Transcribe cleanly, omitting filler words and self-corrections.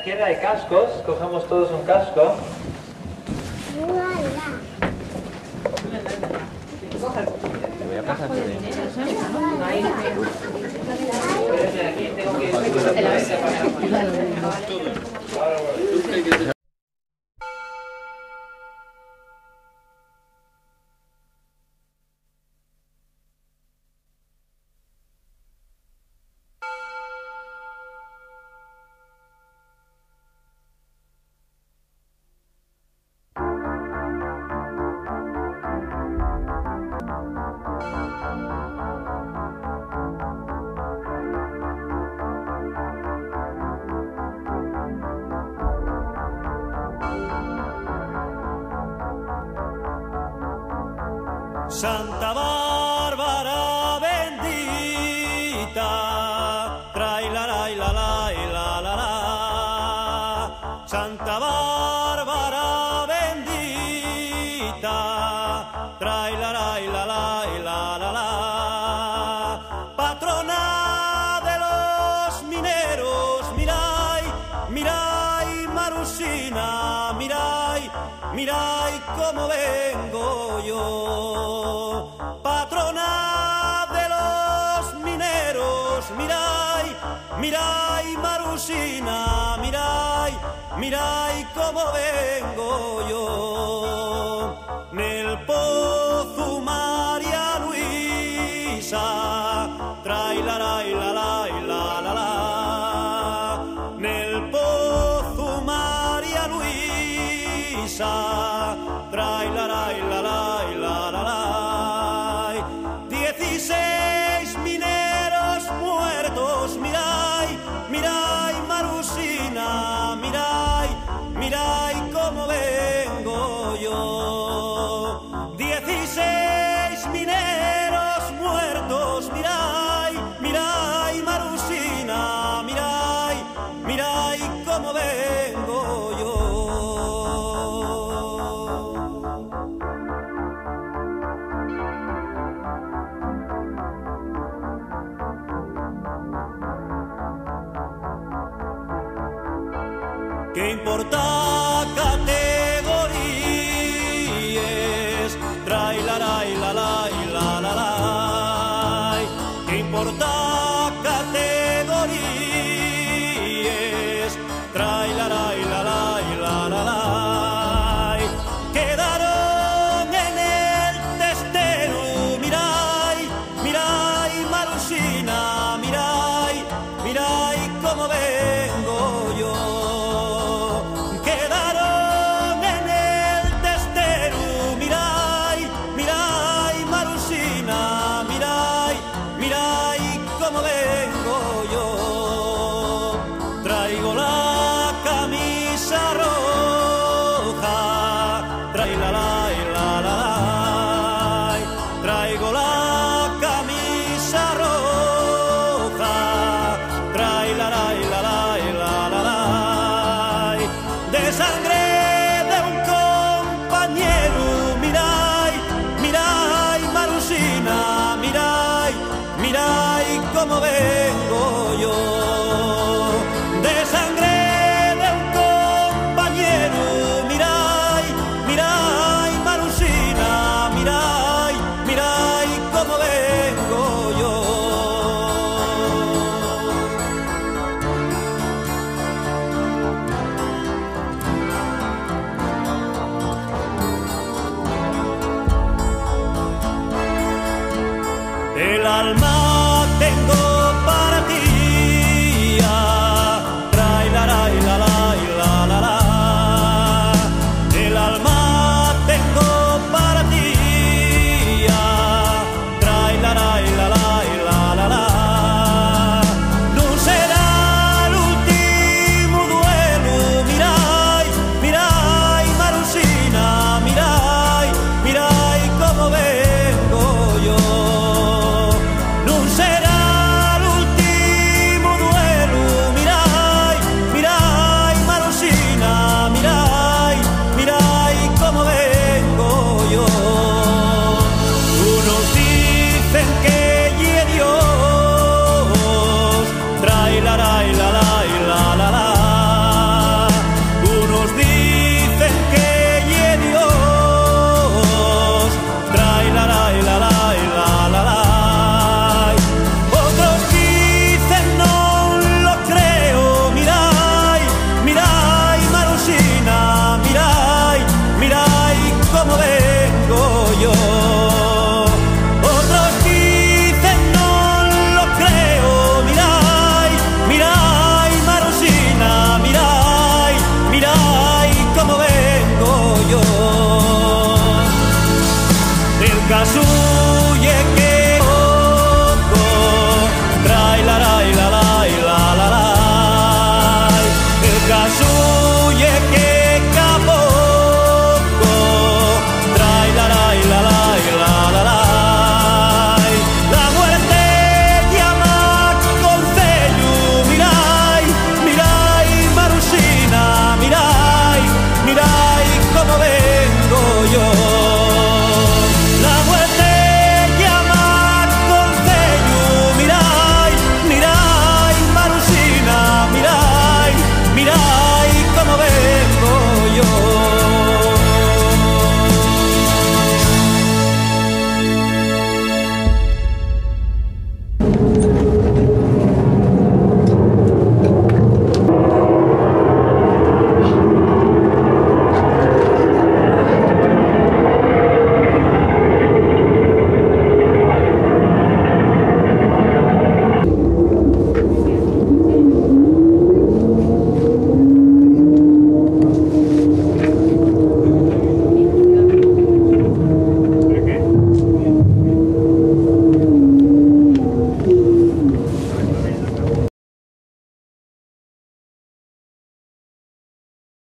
izquierda hay cascos, cogemos todos un casco. Te voy a pasar Aquí tengo que ir. Santa Bárbara bendita, trae la la la la la la la. Santa Bárbara bendita, trae la la la la la la. Patrona de los mineros, mirai, mirai Marusina, mirai, mirai cómo vengo yo. Patrona de los mineros, mirai, mirai Marusina, mirai, mirai cómo vengo yo. Nel pozo María Luisa, trae la la la la la la. Nel pozo María Luisa, trae la la la la la la. 16 mineros muertos, mirai, mirai Marusina, mirai, mirai cómo vengo yo. 16 mineros muertos, mirai, mirai Marusina, mirai, mirai cómo vengo yo. ¿Qué importa categorías? Trae la la la la la la la. ¿Qué importa categorías? Trae la la la la la la. Quedaron en el testero, mirai, mirai Marusina, mirai, mirai cómo vengo yo. Traigo la camisa roja, trae la la la la la. Traigo la camisa roja, trae la la la la la la. De sangre de un compañero, mirai, mirai Marusina, mirai, mirai cómo vengo yo. De sangre de un compañero, mirai, mirai Marusina, mirai, mirai cómo vengo yo. El alma tengo para ti, trae la la la la la la. El alma tengo para ti, trae la la la la la. No será el último duelo, mirai, mirai Marusina, mirai, mirai cómo vengo yo. No suye que